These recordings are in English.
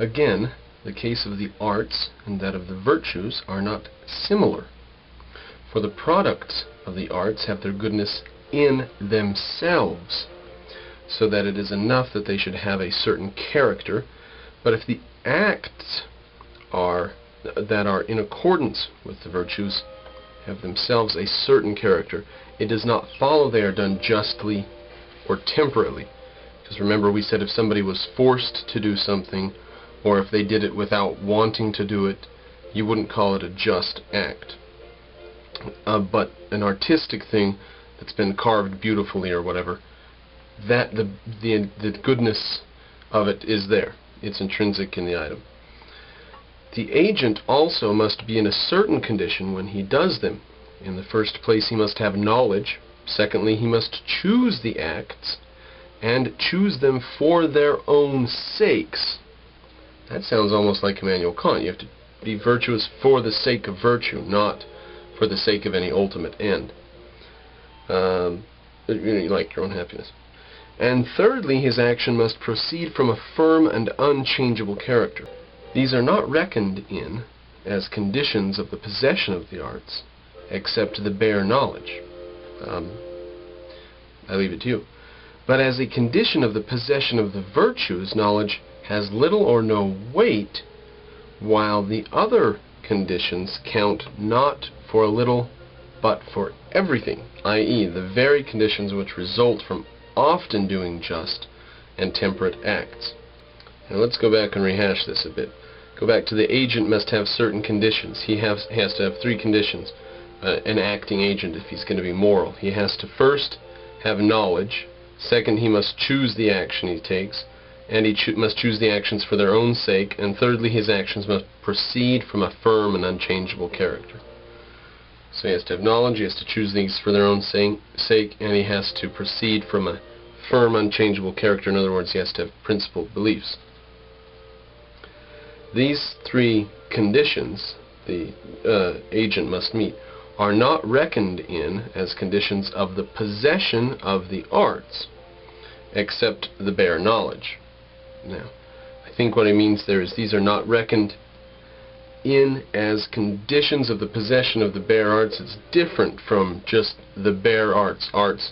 Again, the case of the arts and that of the virtues are not similar. For the products of the arts have their goodness in themselves, so that it is enough that they should have a certain character. But if the acts that are in accordance with the virtues have themselves a certain character, it does not follow they are done justly or temperately. Because remember, we said if somebody was forced to do something, or if they did it without wanting to do it, you wouldn't call it a just act. But an artistic thing that's been carved beautifully or whatever, that the goodness of it is there. It's intrinsic in the item. The agent also must be in a certain condition when he does them. In the first place, he must have knowledge. Secondly, he must choose the acts, and choose them for their own sakes. That sounds almost like Immanuel Kant. You have to be virtuous for the sake of virtue, not for the sake of any ultimate end. You like your own happiness. And thirdly, his action must proceed from a firm and unchangeable character. These are not reckoned in as conditions of the possession of the arts, except the bare knowledge. I leave it to you. But as a condition of the possession of the virtues, knowledge has little or no weight, while the other conditions count not for a little, but for everything, i.e., the very conditions which result from often doing just and temperate acts. Now let's go back and rehash this a bit. Go back to the agent must have certain conditions. He has to have three conditions. An acting agent, if he's going to be moral. He has to first have knowledge. Second, he must choose the action he takes. And he must choose the actions for their own sake. And thirdly, his actions must proceed from a firm and unchangeable character. So he has to have knowledge, he has to choose these for their own sake, and he has to proceed from a firm, unchangeable character. In other words, he has to have principled beliefs. These three conditions the agent must meet are not reckoned in as conditions of the possession of the arts, except the bare knowledge. Now, I think what he means there is these are not reckoned in as conditions of the possession of the bare arts. It's different from just the bare arts. Arts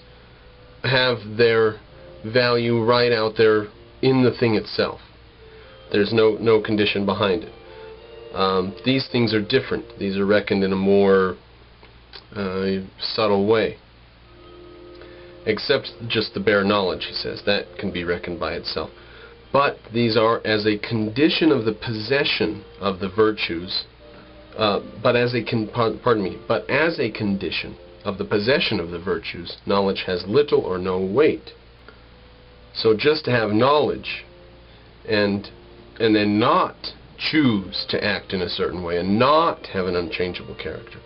have their value right out there in the thing itself. There's no condition behind it. These things are different. These are reckoned in a more subtle way. Except just the bare knowledge, he says. That can be reckoned by itself. But these are as a condition of the possession of the virtues, but as a condition of the possession of the virtues, knowledge has little or no weight. So just to have knowledge and then not choose to act in a certain way and not have an unchangeable character,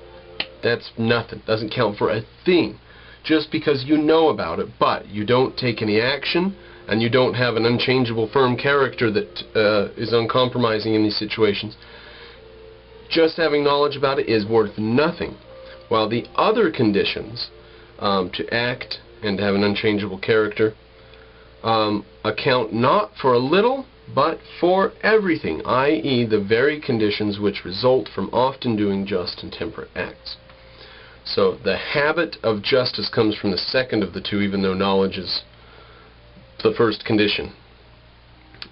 that's nothing. Doesn't count for a thing. Just because you know about it, but you don't take any action, and you don't have an unchangeable, firm character that is uncompromising in these situations, just having knowledge about it is worth nothing. While the other conditions, to act and to have an unchangeable character, account not for a little, but for everything, i.e., the very conditions which result from often doing just and temperate acts. So the habit of justice comes from the second of the two, even though knowledge is the first condition.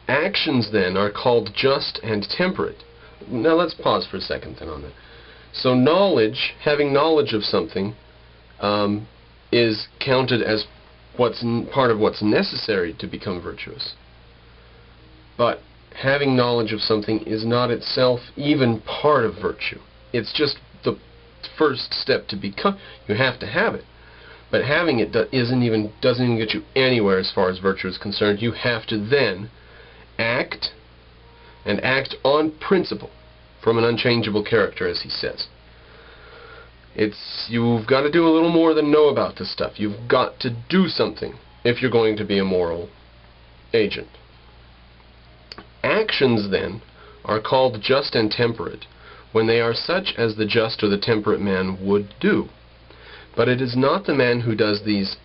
Actions, then, are called just and temperate. Now let's pause for a second then on that. So knowledge, having knowledge of something, is counted as part of what's necessary to become virtuous. But having knowledge of something is not itself even part of virtue. It's just the first step to become. You have to have it. But having it doesn't even get you anywhere as far as virtue is concerned. You have to then act, and act on principle, from an unchangeable character, as he says. You've got to do a little more than know about this stuff. You've got to do something if you're going to be a moral agent. Actions, then, are called just and temperate when they are such as the just or the temperate man would do. But it is not the man who does these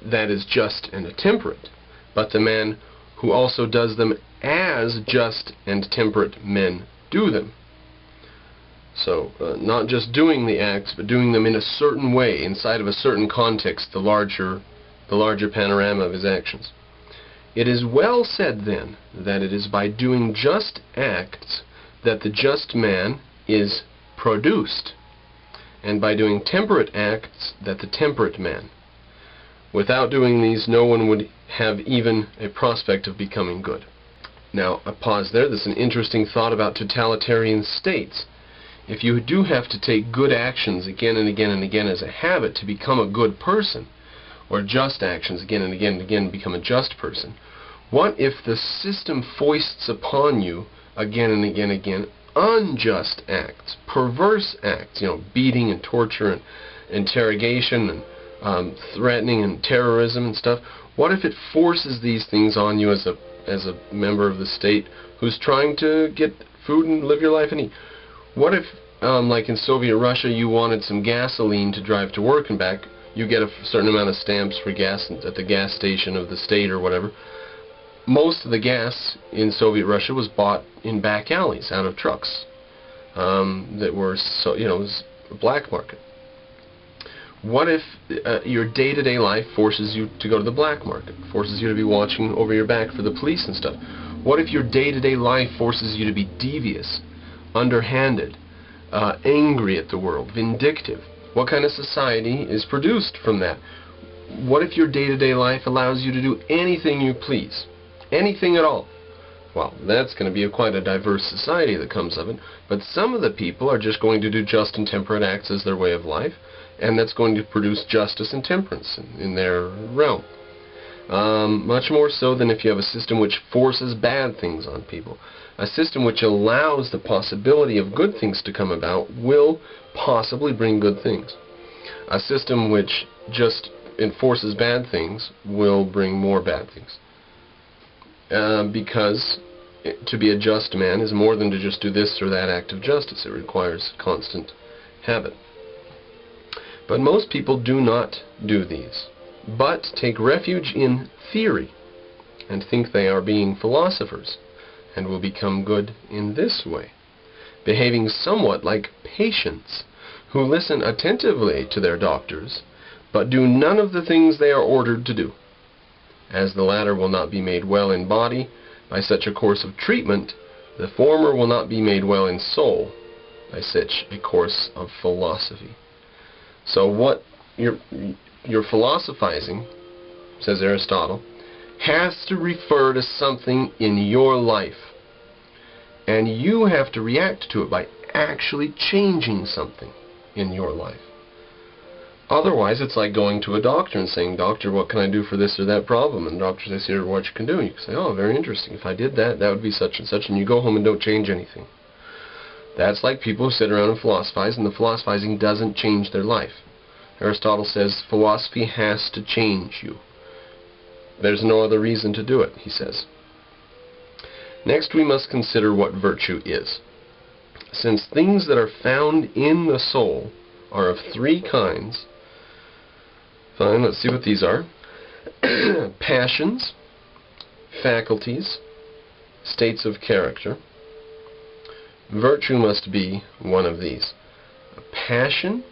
that is just and temperate, but the man who also does them as just and temperate men do them. So, not just doing the acts, but doing them in a certain way, inside of a certain context, the larger panorama of his actions. It is well said, then, that it is by doing just acts that the just man is produced, and by doing temperate acts that the temperate man. Without doing these, no one would have even a prospect of becoming good. Now, a pause there. This is an interesting thought about totalitarian states. If you do have to take good actions again and again and again as a habit to become a good person, or just actions again and again and again to become a just person, what if the system foists upon you again and again and again unjust acts, perverse acts, beating and torture and interrogation and threatening and terrorism and stuff? What if it forces these things on you as a member of the state who's trying to get food and live your life and eat? What if, like in Soviet Russia, you wanted some gasoline to drive to work and back? You get a certain amount of stamps for gas at the gas station of the state or whatever. Most of the gas in Soviet Russia was bought in back alleys out of trucks that were, it was a black market. What if your day-to-day life forces you to go to the black market, forces you to be watching over your back for the police and stuff? What if your day-to-day life forces you to be devious, underhanded, angry at the world, vindictive? What kind of society is produced from that? What if your day-to-day life allows you to do anything you please? Anything at all? Well, that's going to be quite a diverse society that comes of it, but some of the people are just going to do just and temperate acts as their way of life, and that's going to produce justice and temperance in their realm. Much more so than if you have a system which forces bad things on people. A system which allows the possibility of good things to come about will possibly bring good things. A system which just enforces bad things will bring more bad things. Because to be a just man is more than to just do this or that act of justice. It requires constant habit. But most people do not do these, but take refuge in theory and think they are being philosophers, and will become good in this way, behaving somewhat like patients who listen attentively to their doctors, but do none of the things they are ordered to do. As the latter will not be made well in body by such a course of treatment, the former will not be made well in soul by such a course of philosophy. So what you're philosophizing, says Aristotle, has to refer to something in your life. And you have to react to it by actually changing something in your life. Otherwise, it's like going to a doctor and saying, "Doctor, what can I do for this or that problem?" And the doctor says, "Here, what you can do." And you can say, "Oh, very interesting. If I did that, that would be such and such." And you go home and don't change anything. That's like people who sit around and philosophize, and the philosophizing doesn't change their life. Aristotle says philosophy has to change you. There's no other reason to do it, he says. Next, we must consider what virtue is. Since things that are found in the soul are of three kinds, fine, let's see what these are. Passions, faculties, states of character. Virtue must be one of these. A passion,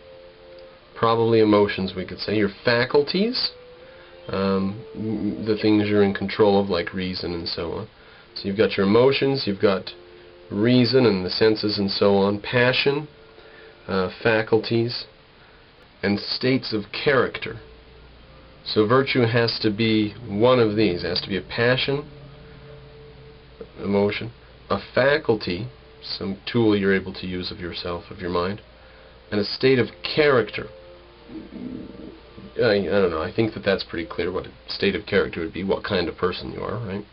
probably emotions, we could say. Your faculties, the things you're in control of, like reason and so on. So you've got your emotions, you've got reason and the senses and so on. Passion, faculties, and states of character. So virtue has to be one of these. It has to be a passion, emotion, a faculty, some tool you're able to use of yourself, of your mind, and a state of character. I don't know, I think that's pretty clear what a state of character would be, what kind of person you are, right?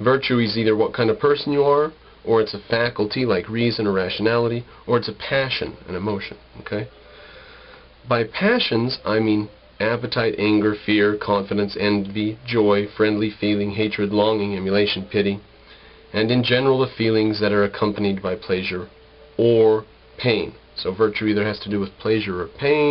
Virtue is either what kind of person you are, or it's a faculty like reason or rationality, or it's a passion, an emotion, okay? By passions, I mean appetite, anger, fear, confidence, envy, joy, friendly feeling, hatred, longing, emulation, pity, and in general the feelings that are accompanied by pleasure or pain. So virtue either has to do with pleasure or pain,